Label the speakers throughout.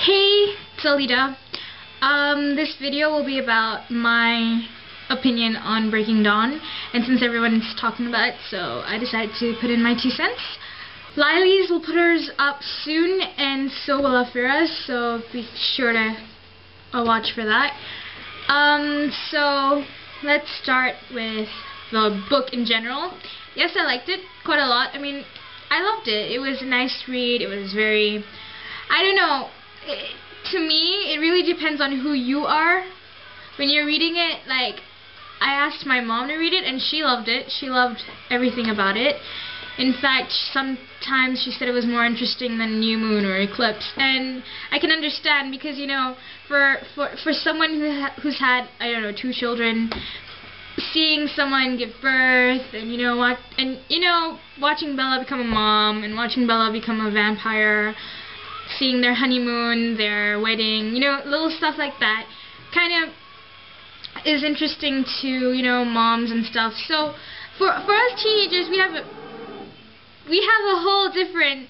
Speaker 1: Hey, it's Elida. This video will be about my opinion on Breaking Dawn, and since everyone's talking about it, so I decided to put in my 2 cents. Lily's will put hers up soon, and so will Afira's, so be sure to watch for that. So let's start with the book in general. Yes, I liked it quite a lot. I mean, I loved it. It was a nice read. It was very, I don't know, to me, it really depends on who you are. When you're reading it, like, I asked my mom to read it, and she loved it. She loved everything about it. In fact, sometimes she said it was more interesting than New Moon or Eclipse, and I can understand because, you know, for someone who's had, I don't know, 2 children, seeing someone give birth, and watching Bella become a mom, and watching Bella become a vampire, seeing their honeymoon, their wedding, little stuff like that, kind of is interesting to, moms and stuff. So for us teenagers, we have a whole different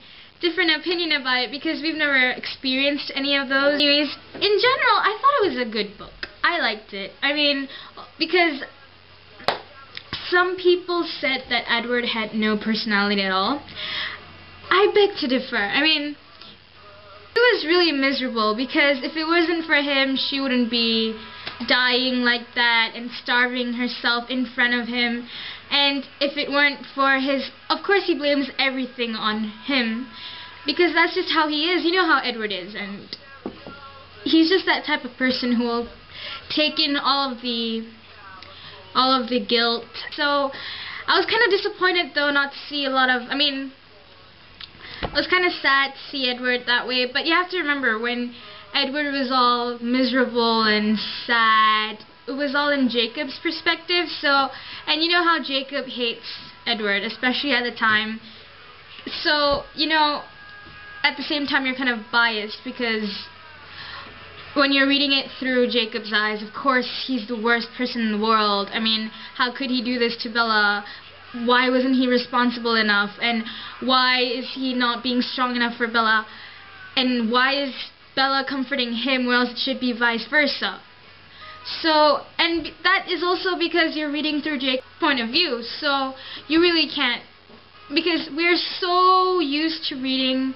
Speaker 1: opinion about it because we've never experienced any of those. Anyways, in general, I thought it was a good book. I liked it. I mean, because some people said that Edward had no personality at all. I beg to differ. I mean, he was really miserable because if it wasn't for him, she wouldn't be dying like that and starving herself in front of him. And if it weren't for his, of course he blames everything on him because that's just how he is. You know how Edward is, and he's just that type of person who will take in all of the guilt. So I was kind of disappointed though not to see a lot of, I was kind of sad to see Edward that way, but you have to remember when Edward was all miserable and sad, it was all in Jacob's perspective. So, and you know how Jacob hates Edward, especially at the time. So, at the same time you're kind of biased because when you're reading it through Jacob's eyes, of course he's the worst person in the world. I mean, how could he do this to Bella? Why wasn't he responsible enough? And why is he not being strong enough for Bella? And why is Bella comforting him whereas it should be vice versa? So, and that is also because you're reading through Jacob's point of view, so you really can't, because we're so used to reading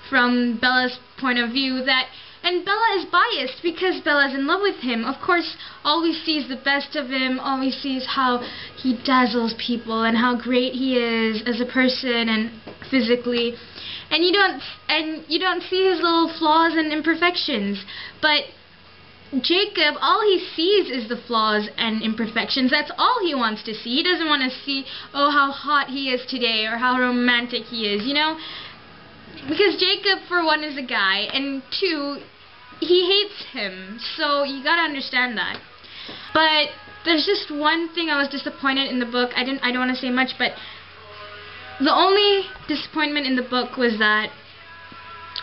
Speaker 1: from Bella's point of view that, and Bella is biased because Bella's in love with him. Of course, all we see is the best of him, all we see is how he dazzles people and how great he is as a person and physically. And you don't see his little flaws and imperfections. But Jacob, all he sees is the flaws and imperfections. That's all he wants to see. He doesn't want to see, oh, how hot he is today or how romantic he is, Because Jacob, for one, is a guy, and 2, he hates him. So you gotta understand that. But there's just one thing I was disappointed in the book. I don't want to say much, but the only disappointment in the book was that,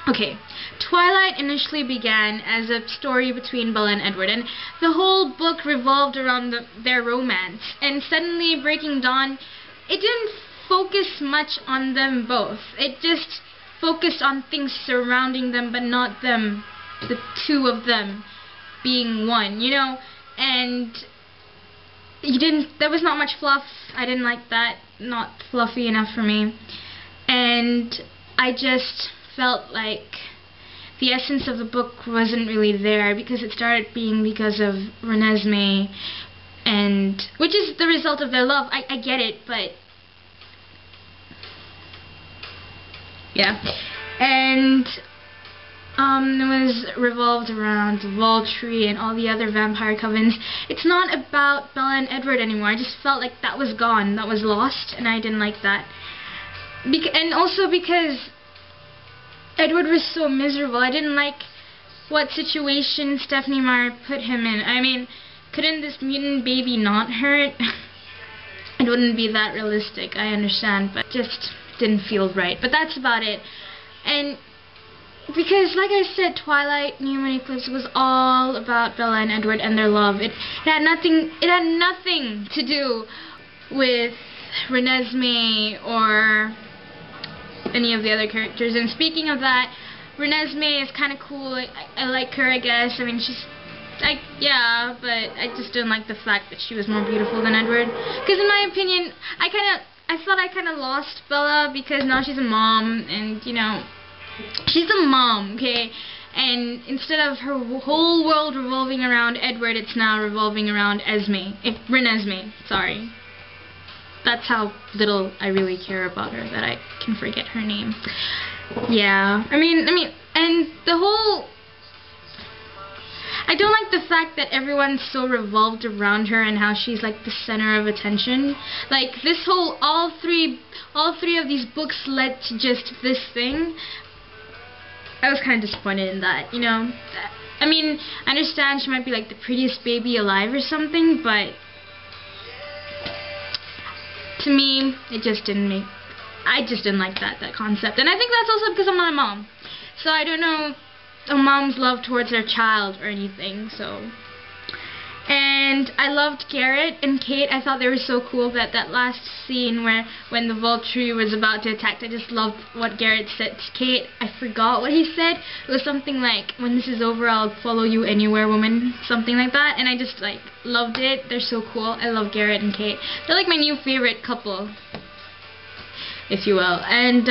Speaker 1: okay, Twilight initially began as a story between Bella and Edward, and the whole book revolved around their romance. And suddenly, Breaking Dawn, it didn't focus much on them both. It just focused on things surrounding them, but not them, the 2 of them being one, and there was not much fluff. I didn't like that. Not fluffy enough for me. And I just felt like the essence of the book wasn't really there because it started being because of Renesmee, and which is the result of their love. I get it, but yeah. And it was revolved around Valtry and all the other vampire covens. It's not about Bella and Edward anymore. I just felt like that was gone, that was lost, and I didn't like that. And also because Edward was so miserable. I didn't like what situation Stephenie Meyer put him in. I mean, couldn't this mutant baby not hurt? It wouldn't be that realistic, I understand, but just didn't feel right. But that's about it. And because, like I said, Twilight, New Moon, Eclipse was all about Bella and Edward and their love. It had nothing to do with Renesmee or any of the other characters. And speaking of that, Renesmee is kind of cool. I like her, I guess. I mean, she's like, yeah, but I just didn't like the fact that she was more beautiful than Edward. Because in my opinion, I thought I kind of lost Bella because now she's a mom, and you know, she's a mom, okay? And instead of her whole world revolving around Edward, it's now revolving around Renesmee, sorry. That's how little I really care about her, that I can forget her name. Yeah, I mean, and the whole... I don't like the fact that everyone's so revolved around her and how she's like the center of attention. Like this whole, all three of these books led to just this thing. I was kind of disappointed in that, you know. I mean, I understand she might be like the prettiest baby alive or something, but to me, it just didn't make... I just didn't like that concept. And I think that's also because I'm not a mom. So I don't know a mom's love towards their child or anything, so... And I loved Garrett and Kate. I thought they were so cool. That last scene when the Vulture was about to attack, I just loved what Garrett said to Kate. I forgot what he said. It was something like, "When this is over, I'll follow you anywhere, woman." Something like that. And I just like loved it. They're so cool. I love Garrett and Kate. They're like my new favorite couple, if you will. And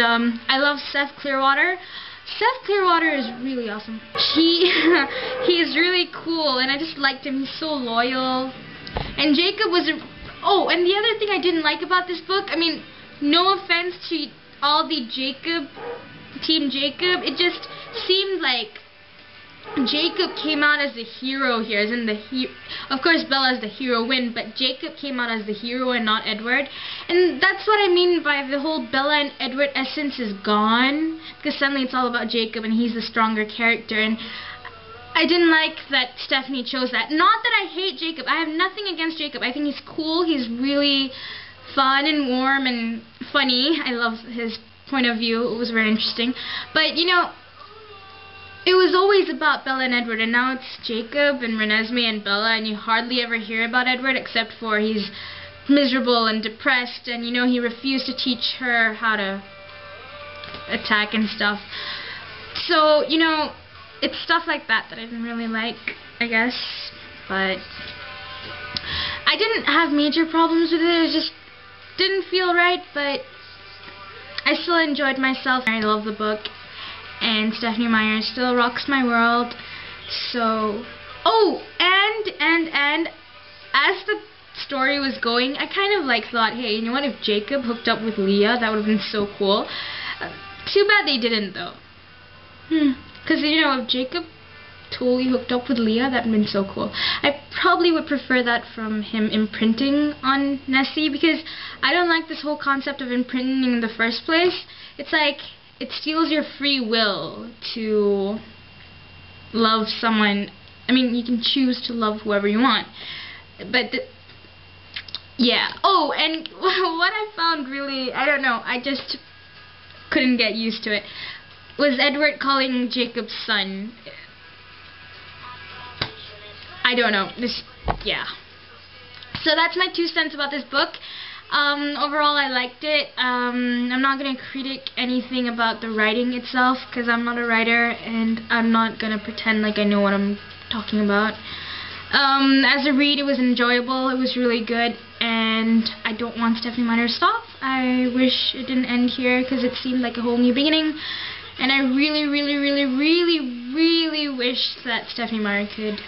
Speaker 1: I love Seth Clearwater. Seth Clearwater is really awesome. He's really cool, and I just liked him. He's so loyal. And Jacob was oh, and the other thing I didn't like about this book, I mean, no offense to all the Team Jacob, it just seemed like Jacob came out as the hero here, as in of course Bella is the heroine, but Jacob came out as the hero and not Edward. And that's what I mean by the whole Bella and Edward essence is gone, because suddenly it's all about Jacob and he's the stronger character. And I didn't like that Stephenie chose that. Not that I hate Jacob. I have nothing against Jacob. I think he's cool. He's really fun and warm and funny. I love his point of view. It was very interesting. But you know, it was always about Bella and Edward, and now it's Jacob and Renesmee and Bella, and you hardly ever hear about Edward except for he's miserable and depressed, and you know, he refused to teach her how to attack and stuff. So, you know, it's stuff like that that I didn't really like, I guess. But I didn't have major problems with it. It just didn't feel right, but I still enjoyed myself. I love the book. And Stephenie Meyer still rocks my world. So, oh, and as the story was going, I kind of like thought, hey, you know what, if Jacob hooked up with Leah, that would have been so cool. Too bad they didn't, though. Because, you know, if Jacob totally hooked up with Leah, that would have been so cool. I probably would prefer that from him imprinting on Nessie, because I don't like this whole concept of imprinting in the first place. It's like, it steals your free will to love someone. I mean, you can choose to love whoever you want. But, yeah. Oh, and what I found really, I don't know, I just couldn't get used to it, was Edward calling Jacob's son. I don't know. Yeah. So that's my 2 cents about this book. Overall, I liked it. I'm not going to critique anything about the writing itself, because I'm not a writer, and I'm not going to pretend like I know what I'm talking about. As a read, it was enjoyable. It was really good, and I don't want Stephenie Meyer to stop. I wish it didn't end here, because it seemed like a whole new beginning, and I really, really, really, really, really wish that Stephenie Meyer could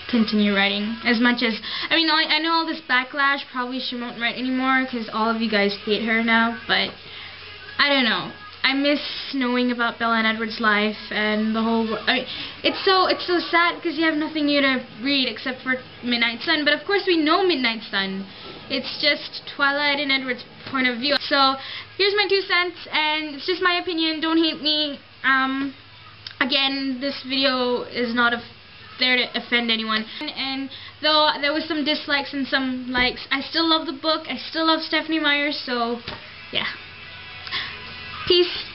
Speaker 1: continue writing. As much as, I mean, I know all this backlash, probably she won't write anymore because all of you guys hate her now, but I don't know. I miss knowing about Bella and Edward's life and the whole, I mean, it's so sad because you have nothing new to read except for Midnight Sun, but of course we know Midnight Sun. It's just Twilight and Edward's point of view. So here's my 2 cents, and it's just my opinion. Don't hate me. Again, this video is not there to offend anyone, and though there was some dislikes and some likes, I still love the book. I still love Stephenie Meyer, so yeah. Peace.